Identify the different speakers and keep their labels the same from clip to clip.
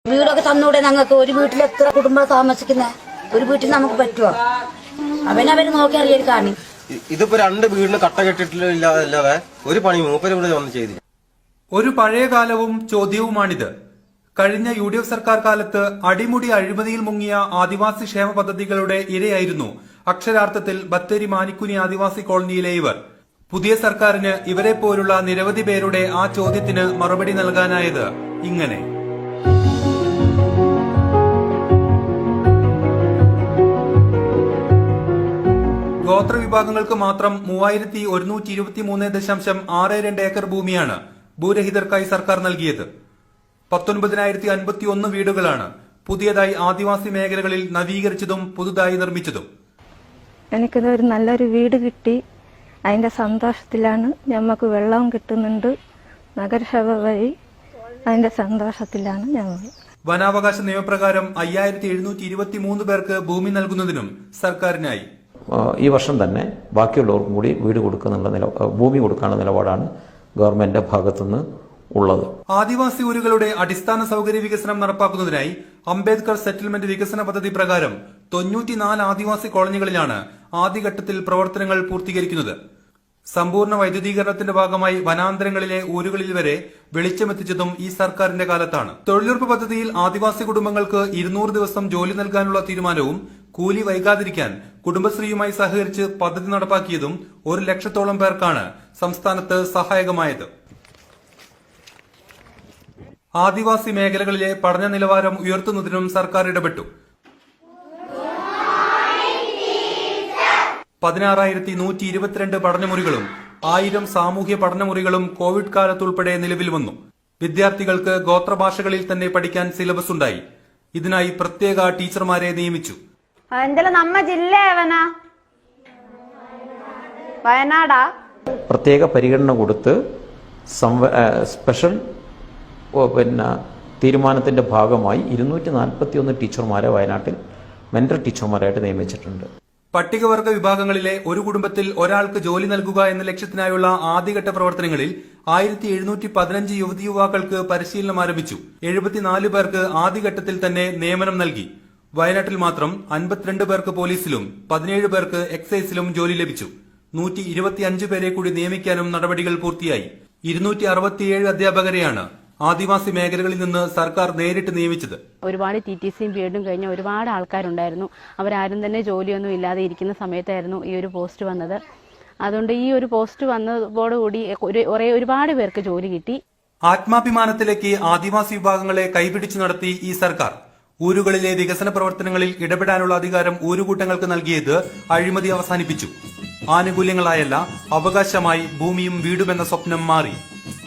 Speaker 1: വീടൊക്കെ തന്നൂടെ ഞങ്ങൾക്ക്? ഒരു വീട്ടിൽ എത്ര കുടുംബം താമസിക്കുന്ന ഒരു വീട്ടിൽ നമുക്ക് പറ്റുമോ? അവനവര് നോക്കി അറിയാൻ കാണി.
Speaker 2: ഇതിപ്പോ രണ്ട് വീടിന് കട്ട കെട്ടിട്ടില്ലാതെ ഒരു പണി മൂപ്പര് ഇവിടെ വന്ന് ചെയ്തില്ല.
Speaker 3: ഒരു പഴയ കാലവും ചോദ്യവുമാണിത്. കഴിഞ്ഞ UDF സർക്കാർ കാലത്ത് അടിമുടി അഴിമതിയിൽ മുങ്ങിയ ആദിവാസി ക്ഷേമ പദ്ധതികളുടെ ഇരയായിരുന്നു അക്ഷരാർത്ഥത്തിൽ ബത്തേരി മാനിക്കുനി ആദിവാസി കോളനിയിലെ ഇവർ. പുതിയ സർക്കാരിന് ഇവരെ പോലുള്ള നിരവധി പേരുടെ ആ ചോദ്യത്തിന് മറുപടി നൽകാനായത് ഇങ്ങനെ. ഗോത്ര വിഭാഗങ്ങൾക്ക് മാത്രം 3123.62 ഏക്കർ ഭൂമിയാണ് ഭൂരഹിതർക്കായി സർക്കാർ നൽകിയത്. 19,051 വീടുകളാണ് പുതിയതായി ആദിവാസി മേഖലകളിൽ നവീകരിച്ചതും പുതുതായി നിർമ്മിച്ചതും.
Speaker 4: എനിക്കൊരു നല്ലൊരു വീട് കിട്ടി, അതിന്റെ സന്തോഷത്തിലാണ്. ഞമ്മക്ക് വെള്ളവും കിട്ടുന്നുണ്ട് നഗരസഭ വഴി, അതിന്റെ സന്തോഷത്തിലാണ് ഞങ്ങൾ.
Speaker 3: വനാവകാശ നിയമപ്രകാരം 5,723 പേർക്ക് ഭൂമി നൽകുന്നതിനും സർക്കാരിനായി.
Speaker 5: ഈ വർഷം തന്നെ ബാക്കിയുള്ളവർക്കും കൂടി വീട് കൊടുക്കുന്നുള്ള ഭൂമി കൊടുക്കാനുള്ള നിലപാടാണ് ഗവൺമെന്റിന്റെ ഭാഗത്തുനിന്ന് ഉള്ളത്.
Speaker 3: ആദിവാസി ഊരുകളുടെ അടിസ്ഥാന സൗകര്യ വികസനം നടപ്പാക്കുന്നതിനായി അംബേദ്കർ സെറ്റിൽമെന്റ് വികസന പദ്ധതി പ്രകാരം 94 ആദിവാസി കോളനികളിലാണ് ആദ്യഘട്ടത്തിൽ പ്രവർത്തനങ്ങൾ പൂർത്തീകരിക്കുന്നത്. സമ്പൂർണ്ണ വൈദ്യുതീകരണത്തിന്റെ ഭാഗമായി വനാന്തരങ്ങളിലെ ഊരുകളിൽ വരെ വെളിച്ചമെത്തിച്ചതും ഈ സർക്കാരിന്റെ കാലത്താണ്. തൊഴിലുറപ്പ് പദ്ധതിയിൽ ആദിവാസി കുടുംബങ്ങൾക്ക് 200 ദിവസം ജോലി നൽകാനുള്ള തീരുമാനവും കൂലി വൈകാതിരിക്കാൻ കുടുംബശ്രീയുമായി സഹകരിച്ച് പദ്ധതി നടപ്പാക്കിയതും 1 ലക്ഷത്തോളം പേർക്കാണ് സംസ്ഥാനത്ത് സഹായകമായത്. ആദിവാസി മേഖലകളിലെ പഠന നിലവാരം ഉയർത്തുന്നതിനും സർക്കാർ ഇടപെട്ടു. 16,122 പഠനമുറികളും 1000 സാമൂഹ്യ പഠനമുറികളും കോവിഡ് കാലത്തുൾപ്പെടെ നിലവിൽ വന്നു. വിദ്യാർത്ഥികൾക്ക് ഗോത്രഭാഷകളിൽ തന്നെ പഠിക്കാൻ സിലബസ് ഉണ്ടായി. ഇതിനായി പ്രത്യേക ടീച്ചർമാരെ നിയമിച്ചു.
Speaker 6: നമ്മ ജില്ല വയനാടാ.
Speaker 5: പ്രത്യേക പരിഗണന കൊടുത്ത് സ്പെഷ്യൽ തീരുമാനത്തിന്റെ ഭാഗമായി 241 ടീച്ചർമാരെ വയനാട്ടിൽ മെന്റർ ടീച്ചർമാരായിട്ട് നിയമിച്ചിട്ടുണ്ട്.
Speaker 3: പട്ടികവർഗ വിഭാഗങ്ങളിലെ ഒരു കുടുംബത്തിൽ ഒരാൾക്ക് ജോലി നൽകുക എന്ന ലക്ഷ്യത്തിനായുള്ള ആദ്യഘട്ട പ്രവർത്തനങ്ങളിൽ 1,715 യുവതി യുവാക്കൾക്ക് പരിശീലനം ആരംഭിച്ചു. 74 പേർക്ക് ആദ്യഘട്ടത്തിൽ തന്നെ നിയമനം നൽകി. വയനാട്ടിൽ മാത്രം 52 പേർക്ക് പോലീസിലും 17 പേർക്ക് എക്സൈസിലും ജോലി ലഭിച്ചു. 125 പേരെ കൂടി നിയമിക്കാനും നടപടികൾ പൂർത്തിയായി. 267 അധ്യാപകരെയാണ് ആദിവാസി മേഖലകളിൽ നിന്ന് സർക്കാർ നേരിട്ട് നിയമിച്ചത്.
Speaker 7: ഒരുപാട് TTCയും BEdും കഴിഞ്ഞ ഒരുപാട് ആൾക്കാരുണ്ടായിരുന്നു. അവരാരും തന്നെ ജോലിയൊന്നും ഇല്ലാതെ ഇരിക്കുന്ന സമയത്തായിരുന്നു ഈ ഒരു പോസ്റ്റ് വന്നത്. അതുകൊണ്ട് ഈ ഒരു പോസ്റ്റ് വന്നതോടുകൂടി ഒരുപാട് പേർക്ക് ജോലി കിട്ടി.
Speaker 3: ആത്മാഭിമാനത്തിലേക്ക് ആദിവാസി വിഭാഗങ്ങളെ കൈപിടിച്ചു നടത്തി ഈ സർക്കാർ. ഊരുകളിലെ വികസന പ്രവർത്തനങ്ങളിൽ ഇടപെടാനുള്ള അധികാരം ഊരുകൂട്ടങ്ങൾക്ക് നൽകിയത് അഴിമതി അവസാനിപ്പിച്ചു. ആനുകൂല്യങ്ങളായല്ല, അവകാശമായി ഭൂമിയും വീടുമെന്ന സ്വപ്നം മാറി.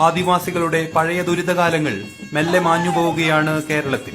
Speaker 3: ആദിവാസികളുടെ പഴയ ദുരിതകാലങ്ങൾ മെല്ലെ മാഞ്ഞുപോവുകയാണ് കേരളത്തിൽ.